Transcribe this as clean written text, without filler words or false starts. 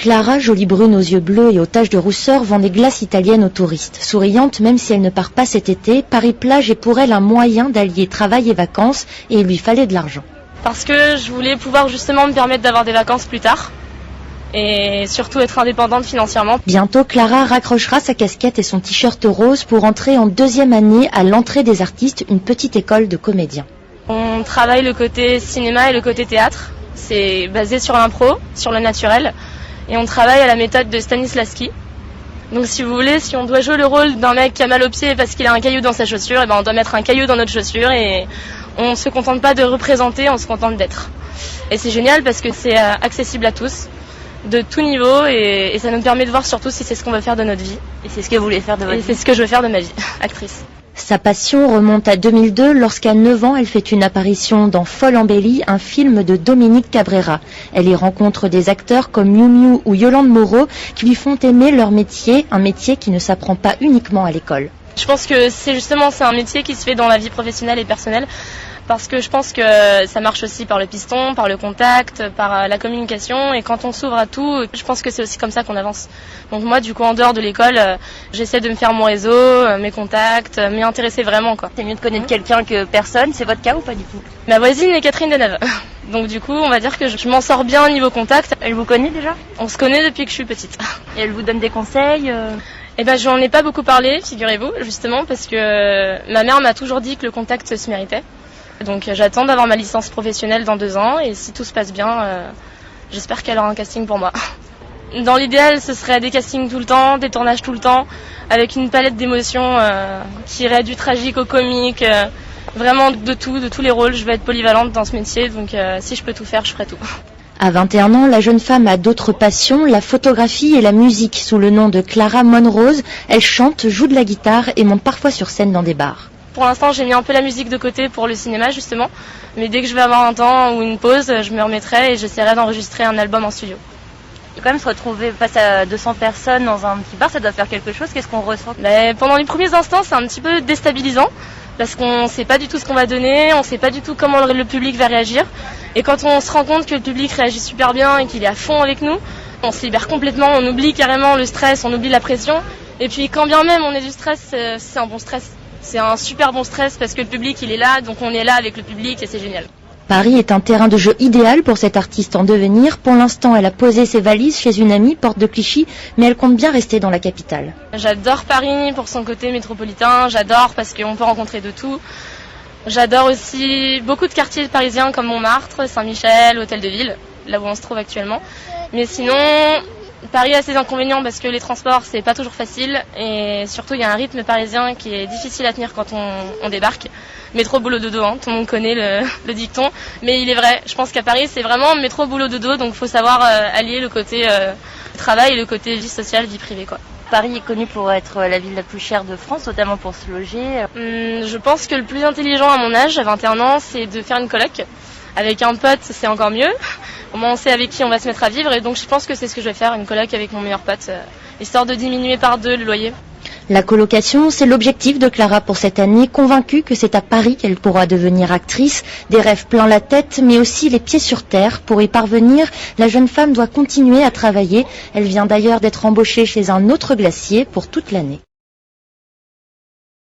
Clara, jolie brune aux yeux bleus et aux taches de rousseur, vend des glaces italiennes aux touristes. Souriante, même si elle ne part pas cet été, Paris-Plage est pour elle un moyen d'allier travail et vacances, et il lui fallait de l'argent. Parce que je voulais pouvoir justement me permettre d'avoir des vacances plus tard. Et surtout être indépendante financièrement. Bientôt, Clara raccrochera sa casquette et son t-shirt rose pour entrer en 2e année à l'entrée des artistes, une petite école de comédiens. On travaille le côté cinéma et le côté théâtre. C'est basé sur l'impro, sur le naturel. Et on travaille à la méthode de Stanislavski. Donc si vous voulez, si on doit jouer le rôle d'un mec qui a mal au pied parce qu'il a un caillou dans sa chaussure, et ben on doit mettre un caillou dans notre chaussure et on ne se contente pas de représenter, on se contente d'être. Et c'est génial parce que c'est accessible à tous, de tout niveau, et ça nous permet de voir surtout si c'est ce qu'on veut faire de notre vie. Et c'est ce que vous voulez faire de votre vie. Et c'est ce que je veux faire de ma vie, actrice. Sa passion remonte à 2002 lorsqu'à 9 ans, elle fait une apparition dans Folle embellie, un film de Dominique Cabrera. Elle y rencontre des acteurs comme Miu Miu ou Yolande Moreau qui lui font aimer leur métier, un métier qui ne s'apprend pas uniquement à l'école. Je pense que c'est un métier qui se fait dans la vie professionnelle et personnelle. Parce que je pense que ça marche aussi par le piston, par le contact, par la communication. Et quand on s'ouvre à tout, je pense que c'est aussi comme ça qu'on avance. Donc moi, du coup, en dehors de l'école, j'essaie de me faire mon réseau, mes contacts, m'y intéresser vraiment, quoi. C'est mieux de connaître quelqu'un que personne, c'est votre cas ou pas du tout? Ma voisine est Catherine Deneuve. Donc du coup, on va dire que je m'en sors bien au niveau contact. Elle vous connaît déjà? On se connaît depuis que je suis petite. Et elle vous donne des conseils? Eh ben, j'en ai pas beaucoup parlé, figurez-vous, justement, parce que ma mère m'a toujours dit que le contact se méritait. Donc j'attends d'avoir ma licence professionnelle dans 2 ans et si tout se passe bien, j'espère qu'elle aura un casting pour moi. Dans l'idéal, ce serait des castings tout le temps, des tournages tout le temps, avec une palette d'émotions qui irait du tragique au comique, vraiment de tout, de tous les rôles. Je vais être polyvalente dans ce métier, donc si je peux tout faire, je ferai tout. À 21 ans, la jeune femme a d'autres passions, la photographie et la musique. Sous le nom de Clara Monrose, elle chante, joue de la guitare et monte parfois sur scène dans des bars. Pour l'instant, j'ai mis un peu la musique de côté pour le cinéma, justement. Mais dès que je vais avoir un temps ou une pause, je me remettrai et j'essaierai d'enregistrer un album en studio. Et quand même se retrouver face à 200 personnes dans un petit bar, ça doit faire quelque chose. Qu'est-ce qu'on ressent? Pendant les premiers instants, c'est un petit peu déstabilisant. Parce qu'on ne sait pas du tout ce qu'on va donner, on ne sait pas du tout comment le public va réagir. Et quand on se rend compte que le public réagit super bien et qu'il est à fond avec nous, on se libère complètement, on oublie carrément le stress, on oublie la pression. Et puis quand bien même on est du stress, c'est un bon stress. C'est un super bon stress parce que le public il est là, donc on est là avec le public et c'est génial. Paris est un terrain de jeu idéal pour cette artiste en devenir. Pour l'instant, elle a posé ses valises chez une amie, porte de Clichy, mais elle compte bien rester dans la capitale. J'adore Paris pour son côté métropolitain, j'adore parce qu'on peut rencontrer de tout. J'adore aussi beaucoup de quartiers parisiens comme Montmartre, Saint-Michel, Hôtel de Ville, là où on se trouve actuellement. Mais sinon, Paris a ses inconvénients parce que les transports c'est pas toujours facile et surtout il y a un rythme parisien qui est difficile à tenir quand on débarque. Métro boulot dodo, hein, tout le monde connaît le dicton, mais il est vrai. Je pense qu'à Paris c'est vraiment métro boulot dodo, donc faut savoir allier le côté travail et le côté vie sociale, vie privée, quoi. Paris est connu pour être la ville la plus chère de France, notamment pour se loger. Je pense que le plus intelligent à mon âge, à 21 ans, c'est de faire une coloc. Avec un pote, c'est encore mieux. Au moins, on sait avec qui on va se mettre à vivre. Et donc, je pense que c'est ce que je vais faire, une coloc avec mon meilleur pote, histoire de diminuer par 2 le loyer. La colocation, c'est l'objectif de Clara pour cette année, convaincue que c'est à Paris qu'elle pourra devenir actrice. Des rêves plein la tête, mais aussi les pieds sur terre. Pour y parvenir, la jeune femme doit continuer à travailler. Elle vient d'ailleurs d'être embauchée chez un autre glacier pour toute l'année.